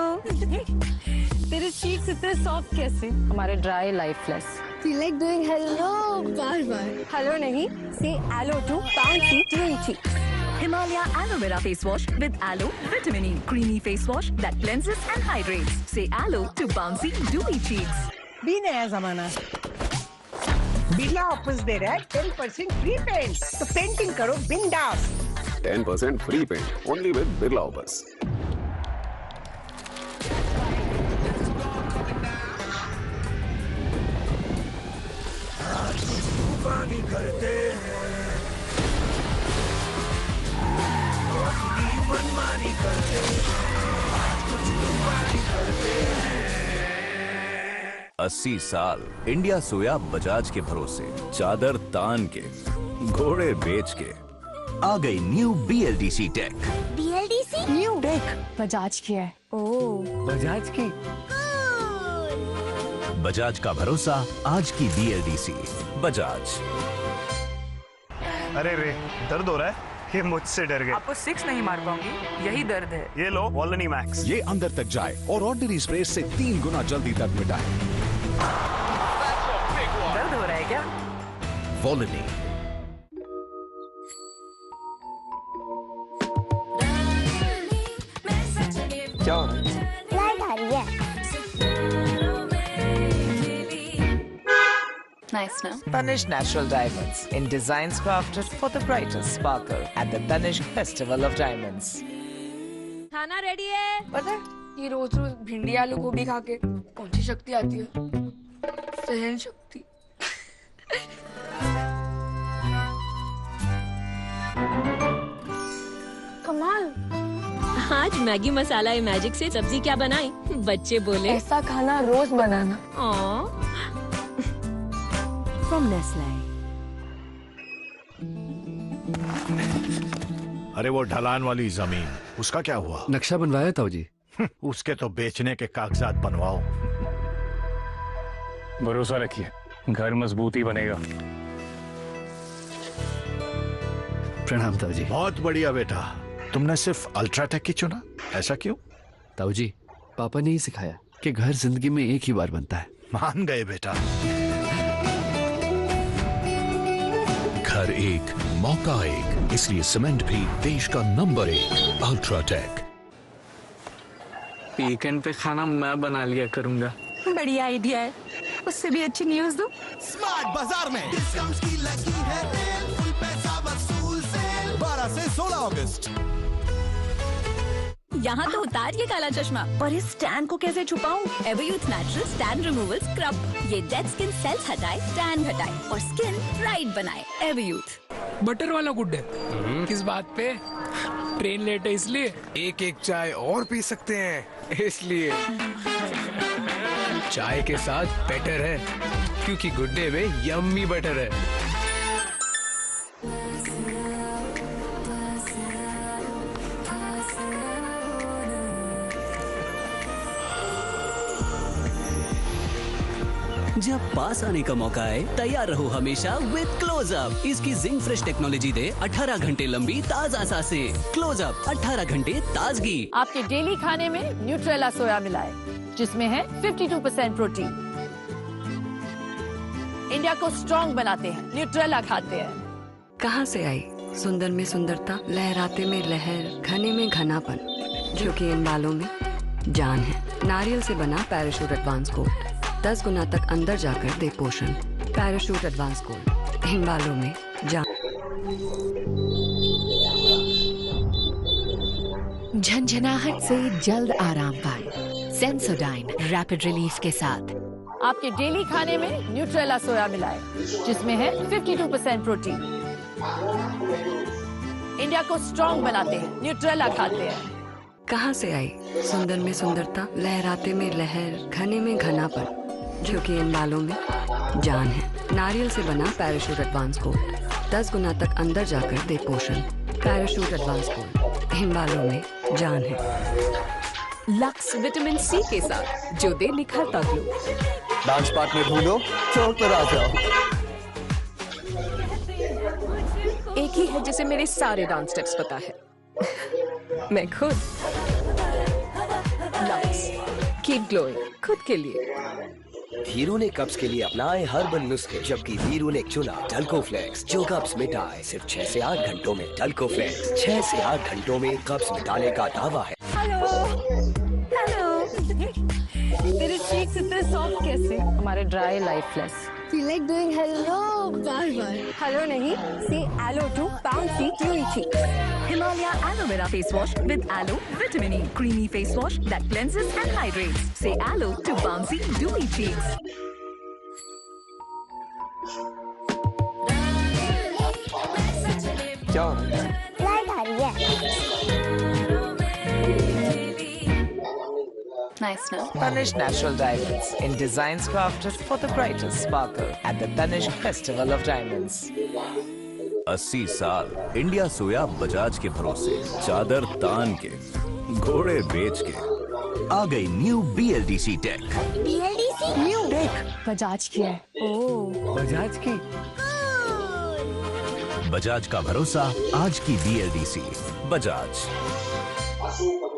तेरे चीक्स इतने सॉफ्ट कैसे? हमारे dry lifeless. Feel like doing hello बार बार। हेलो नहीं, say hello to bouncy dewy cheeks. Himalaya Aloe Vera Face Wash with Aloe Vitamin E Creamy Face Wash that cleanses and hydrates. Say hello to bouncy dewy cheeks. भी नया जमाना। Birla offers दे रहा है 10% free paint, तो painting करो बिंदास। 10% free paint only with Birla Opus. करते हैं, मनमानी करते हैं। 80 साल इंडिया सोया बजाज के भरोसे, चादर तान के, घोड़े बेच के। आ गई new BLDC tech. BLDC new tech Bajaj की है। ओह, बजाज की। बजाज का भरोसा, आज की BLDC बजाज। अरे रे, दर्द हो रहा है? ये मुझसे डर गए। आपको 6 नहीं मार पाऊंगी, यही दर्द है। ये लो वॉलनी मैक्स। ये अंदर तक जाए और ऑर्डिनरी स्प्रे से 3 गुना जल्दी दर्द मिटाए। दर्द हो रहा है क्या? वॉलनी। क्या हो रहा है? लाइट आ रही है। Nice, no? Tanishq Natural Diamonds in designs crafted for the brightest sparkle at the Tanishq Festival of Diamonds. खाना रेडी है। पता है ये रोज रोज भिंडी आलू गोभी खा के कौन सी शक्ति आती है? सहन शक्ति। कमाल। आज मैगी मसाला मैजिक से सब्जी क्या बनाई? बच्चे बोले ऐसा खाना रोज बनाना। From Nestle. अरे वो ढलान वाली जमीन, उसका क्या हुआ? नक्शा बनवाया था जी। उसके तो बेचने के कागजात बनवाओ। भरोसा रखिए, घर मजबूत ही बनेगा। प्रणाम ताऊ जी। बहुत बढ़िया बेटा, तुमने सिर्फ अल्ट्राटेक की चुना, ऐसा क्यों? ताऊ जी, पापा ने ही सिखाया कि घर जिंदगी में एक ही बार बनता है। मान गए बेटा। घर एक, मौका एक, इसलिए सीमेंट भी देश का नंबर 1 अल्ट्राटेक। वीकेंड पे खाना मैं बना लिया करूंगा। बढ़िया आइडिया है। उससे भी अच्छी न्यूज दो। स्मार्ट बाजार में डिस्काउंट्स की लगी है सेल, फुल पैसा वसूल सेल 12 से 16 अगस्त। यहाँ तो उतारिए काला चश्मा, पर इस टैन को कैसे छुपाऊं? Everyuth natural tan removal scrub, ये डेड स्किन सेल्स हटाए, टैन घटाए और स्किन ब्राइट बनाए। एवरयूथ। बटर वाला गुड है। किस बात पे? ट्रेन लेट है इसलिए। एक एक चाय और पी सकते हैं इसलिए। चाय के साथ बेटर है क्योंकि गुड डे में यम्मी बटर है। जब पास आने का मौका आए, तैयार रहो हमेशा विद क्लोजअप। इसकी जिंक फ्रेश टेक्नोलॉजी दे 18 घंटे लंबी ताजा सांसें। क्लोजअप 18 घंटे ताजगी। आपके डेली खाने में न्यूट्रेला सोया मिलाए, जिसमें है 52% प्रोटीन। इंडिया को स्ट्रॉन्ग बनाते हैं, न्यूट्रेला खाते हैं। कहाँ से आई सुंदर में सुंदरता, लहराते में लहर, घने में घनापन, जो कि इन बालों में जान है। नारियल से बना पैराशूट एडवांस गोल्ड 10 गुना तक अंदर जाकर दे पोषण। पैराशूट एडवांस गोल्ड, इन बालों में जान। झंझनाहट से जल्द आराम पाए सेंसोडाइन रैपिड रिलीफ के साथ। आपके डेली खाने में न्यूट्रेला सोया मिलाए, जिसमें है 52% प्रोटीन। इंडिया को स्ट्रॉन्ग बनाते हैं, न्यूट्रेला खाते हैं। कहाँ से आई सुंदर में सुंदरता, लहराते में लहर, घने में घनापन, जो कि इन बालों में जान है। नारियल से बना पैराशूट एडवांस गोल्ड 10 गुना तक अंदर जाकर दे पोषण। पैराशूट एडवांस गोल्ड, इन बालों में जान है। लक्स विटामिन सी के साथ, जो दे निखरता ग्लो। डांस पार्टनर ढूंढो, चौक पर आ जाओ। एक ही है जिसे मेरे सारे डांस स्टेप्स पता है, मैं खुद। लक्स कीप ग्लोइंग, खुद के लिए। धीरू ने कब्ज के लिए अपनाए हर्बल नुस्खे, जबकि वीरू ने चुना डल्को फ्लेक्स, जो कब्ज मिटाए सिर्फ 6 से 8 घंटों में। डल्को फ्लेक्स 6 से 8 घंटों में कब्ज मिटाने का दावा है। हेलो हेलो, तेरे चीक्स इतने सॉफ्ट कैसे? हमारे dry lifeless. Feel like doing hello बार-बार। हेलो नहीं, say hello to bouncy dewy cheeks. Himalaya Aloe Vera Face Wash with Aloe Vitamin E. Creamy face wash that cleanses and hydrates. Say hello to bouncy dewy cheeks. क्या हो रहा है? Light आ रही है। Nice, no? Tanishq Natural Diamonds in designs crafted for the brightest sparkle at the Tanishq Festival of Diamonds. 80 साल India सोया बजाज के भरोसे, चादर तान के, घोड़े बेच के आ गई new BLDC tech. BLDC new tech Bajaj की है। ओह, बजाज की। बजाज का भरोसा, आज की BLDC बजाज।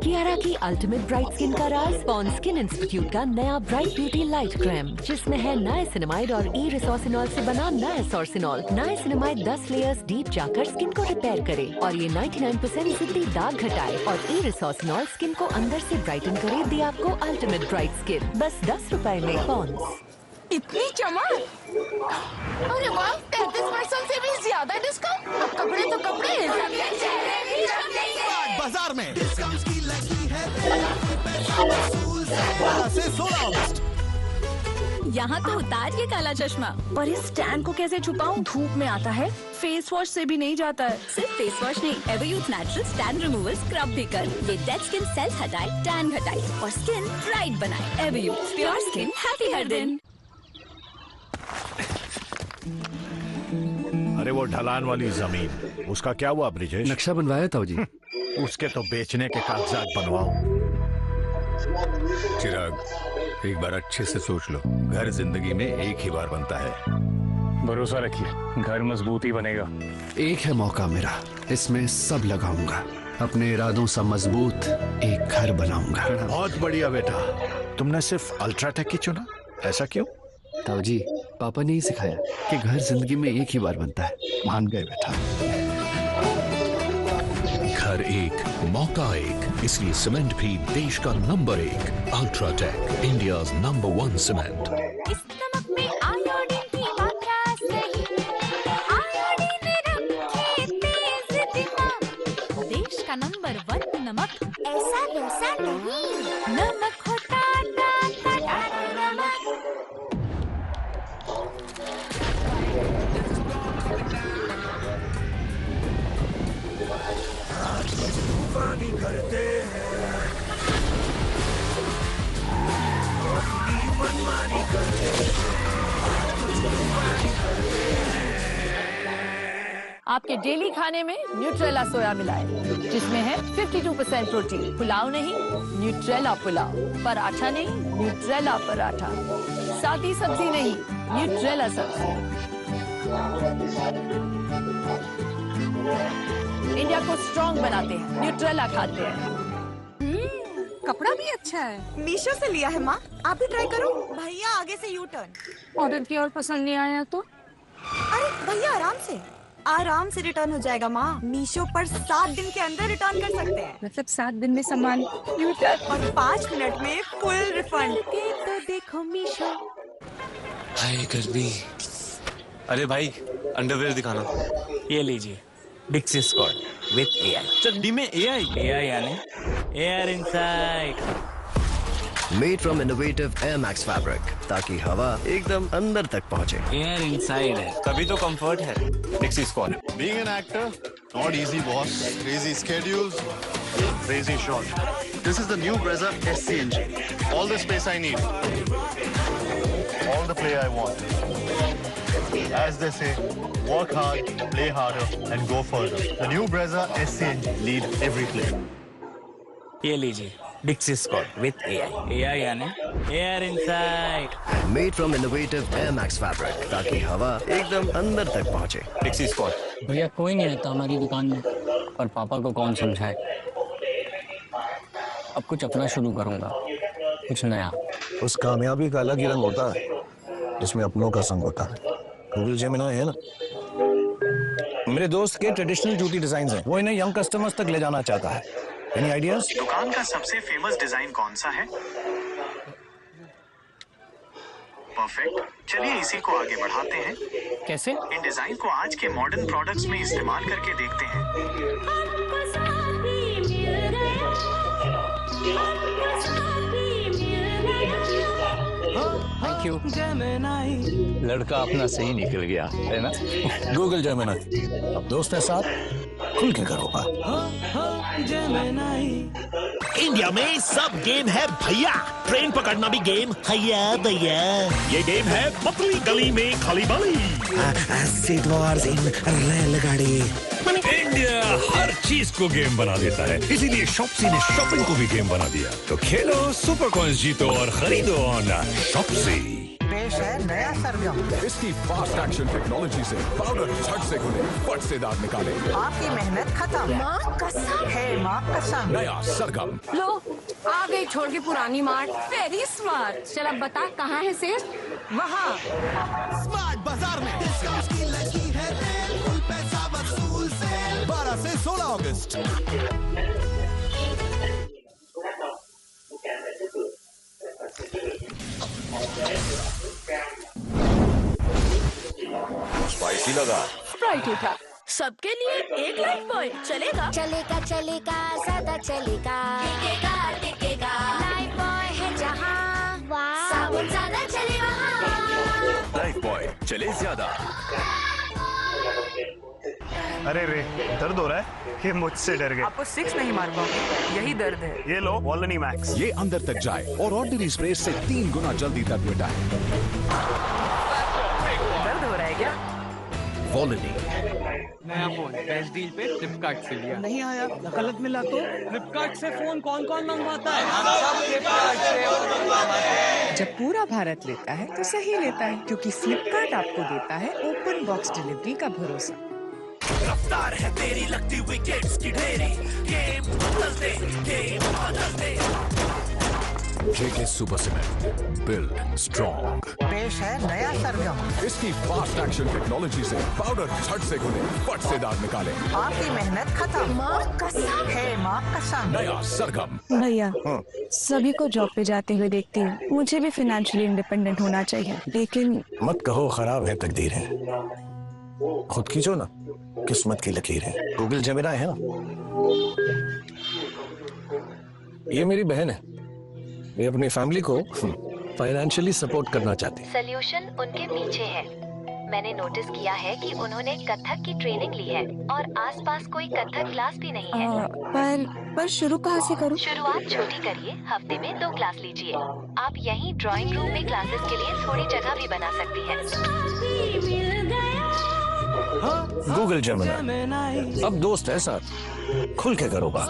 कियारा की अल्टीमेट ब्राइट स्किन का राज, पॉन्ड स्किन इंस्टीट्यूट का नया ब्राइट ब्यूटी लाइट क्रीम, जिसमें है नाइसिनामाइड और ई-रिसोसिनॉल से बना नाइसोर्सिनॉल। नाइसिनामाइड 10 लेयर्स डीप जाकर स्किन को रिपेयर करे और ये 99% जिद्दी दाग घटाए, और ई-रिसोसिनॉल स्किन को अंदर से ब्राइटन करे, दे आपको अल्टीमेट ब्राइट स्किन बस 10 रुपए में। पॉन्ड्स। इतनी चमक। अरे वाह, 33% से भी ज्यादा डिस्काउंट। अब कपड़े तो कपड़े, बाजार में डिस्काउंट की लगी है 12 से 16 अगस्त। यहाँ तो उतार ये काला चश्मा, पर इस टैन को कैसे छुपाऊं? धूप में आता है, फेस वॉश से भी नहीं जाता है। सिर्फ फेस वॉश नहीं, Everyuth naturals tan removal scrub भी कर। ये डेड स्किन सेल्स हटाए, टैन घटाए और स्किन ब्राइट बनाए। एवरयूथ प्योर स्किन, हैप्पी हर दिन। अरे वो ढलान वाली जमीन, उसका क्या हुआ ब्रिजेश? नक्शा बनवाया था जी। उसके तो बेचने के कागजात बनवाओ। चिराग, एक बार अच्छे से सोच लो, घर जिंदगी में एक ही बार बनता है। भरोसा रखिए, घर मजबूत ही बनेगा। एक है मौका मेरा, इसमें सब लगाऊंगा। अपने इरादों से मजबूत एक घर बनाऊंगा। बहुत बढ़िया बेटा, तुमने सिर्फ अल्ट्राटेक ही चुना, ऐसा क्यों? ताऊ जी, पापा ने ही सिखाया कि घर जिंदगी में एक ही बार बनता है। मान गए बेटा। घर एक, मौका एक, इसलिए सीमेंट भी देश का number 1। UltraTech, India's number 1 cement. इस नमक में आयोडीन की मात्रा सही, आयोडीन रखे तेज दिमाग। देश का नंबर 1 नमक, ऐसा वैसा नहीं, नमक होता टाटा नमक। तूफानी करते हैं, मनमानी करते हैं। आपके डेली खाने में न्यूट्रेला सोया मिलाए, जिसमें है 52% प्रोटीन। पुलाव नहीं, न्यूट्रेला पुलाव। पराठा नहीं, न्यूट्रेला पराठा। सादी सब्जी नहीं, न्यूट्रेला सब्जी। इंडिया को स्ट्रॉन्ग बनाते हैं, न्यूट्रेला खाते हैं। कपड़ा भी अच्छा है, मीशो से लिया है माँ। आप भी ट्राई करो। भैया आगे से यू टर्न। ऑर्डर किया और पसंद नहीं आया तो? अरे भैया आराम से रिटर्न हो जाएगा माँ। मीशो पर 7 दिन के अंदर रिटर्न कर सकते हैं। मतलब 7 दिन में सामान रिटर्न और 5 मिनट में फुल रिफंड। तो देखो मीशो। हाय गर्मी। अरे भाई, अंडरवेयर दिखाना। ये लीजिए, डिक्सी स्क्वाड विद AI। चड्डी में AI यानी air inside. Made from innovative Air Max fabric, ताकि हवा एकदम अंदर तक पहुंचे। एयर इनसाइड है, तभी तो कंफर्ट है। डिक्सी squad. Being an actor, not easy boss. Crazy schedules, crazy shot. This is the new Brezza SC engine. All the space I need. All the play I want. As they say, work hard, play harder, and go further. The new Brezza SC engine, lead every play. ये लीजिए, डिक्सी squad with AI यानी air inside. Made from innovative Air Max fabric, ताकि हवा एकदम अंदर तक पहुंचे। डिक्सी squad. भैया कोई नहीं रहता हमारी दुकान में, पर पापा को कौन समझाए। अब कुछ अपना शुरू करूंगा, कुछ नया। उस कामयाबी का अलग ही रंग होता है, जिसमें अपनों का संग होता है। गूगल जेमिनी है ना। मेरे दोस्त के ट्रेडिशनल जूती डिजाइन हैं, वो इन्हें यंग कस्टमर्स तक ले जाना चाहता है। Any ideas? दुकान का सबसे फेमस डिजाइन कौन सा है? परफेक्ट, चलिए इसी को आगे बढ़ाते हैं। कैसे? इन डिजाइन को आज के मॉडर्न प्रोडक्ट्स में इस्तेमाल करके देखते हैं। Thank you. लड़का अपना सही निकल गया है ना। Google Gemini. अब दोस्त है साथ, खुल के करो। इंडिया में सब गेम है भैया। ट्रेन पकड़ना भी गेम हैया भैया। ये गेम है पतली गली में खाली बाली। एसिड वॉर्स इन रेलगाड़ी। इंडिया हर चीज को गेम बना देता है, इसीलिए शॉप्सी ने शॉपिंग को भी गेम बना दिया। तो खेलो, सुपर कॉइंस जीतो और खरीदो ऑन शॉप्सी। पेश है नया सरगम। इसकी फास्ट एक्शन टेक्नोलॉजी से पाउडर झट से खुले, फट से दाग निकाले। आपकी मेहनत खत्म। माँ कसम है, माँ कसम। नया सरगम। लो आ गई छोड़ के पुरानी मार्ट। Very smart. चल अब बता कहाँ है सेफ? वहाँ। स्मार्ट बाजार में डिस्काउंट की लगी है सेल। फुल पैसा वसूल सेल 12 से 16 अगस्त। पेप्सी लगा। स्प्राइट उठा। सबके लिए एक लाइफ बॉय चलेगा। चलेगा चलेगा ज्यादा चलेगा, टिकेगा लाइफ बॉय है जहाँ, साबुन ज्यादा चले वहाँ। लाइफ बॉय चले ज्यादा। अरे रे, दर्द हो रहा है? ये मुझसे डर गए। आपको 6 नहीं मार पाऊंगी, यही दर्द है। ये लो वॉलनी मैक्स। ये अंदर तक जाए और ऑर्डिनरी स्प्रे से 3 गुना जल्दी दर्द मिटाए। दर्द हो रहा है क्या? वॉलनी। नया फोन बेस्ट डील पे फ्लिपकार्ट से लिया। नहीं आया, गलत मिला तो? फ्लिपकार्ट से फोन कौन कौन मंगवाता है? सब फ्लिपकार्ट से। जब पूरा भारत लेता है तो सही लेता है, क्योंकि फ्लिपकार्ट आपको देता है ओपन बॉक्स डिलीवरी का भरोसा। रफ्तार है तेरी लगती विकेट्स की ढेरी, गेम बदल दे। JK super cement, build strong. पेश है नया सरगम। इसकी फास्ट एक्शन टेक्नोलॉजी से पाउडर झट से घुले, फट से दाग निकाले। आपकी मेहनत खत्म। माँ कसम है, माँ कसम। नया सरगम। भैया, सभी को जॉब पे जाते हुए देखती हूँ, मुझे भी फाइनेंशियली इंडिपेंडेंट होना चाहिए, लेकिन मत कहो खराब है तकदीर है, खुद खींचो ना, किस्मत की लकीर है। गूगल जेमिनी है ना, ये मेरी बहन है, ये अपनी फैमिली को फाइनेंशियली सपोर्ट करना चाहती है। सॉल्यूशन उनके पीछे है। मैंने नोटिस किया है कि उन्होंने कथक की ट्रेनिंग ली है और आसपास कोई कथक क्लास भी नहीं है। पर शुरू कहाँ से करूँ? शुरुआत छोटी करिए, हफ्ते में 2 क्लास लीजिए। आप यहीं ड्राइंग रूम में क्लासेस के लिए थोड़ी जगह भी बना सकती हैं। गूगल जेमिनी अब दोस्त है साथ, खुल के करो बात।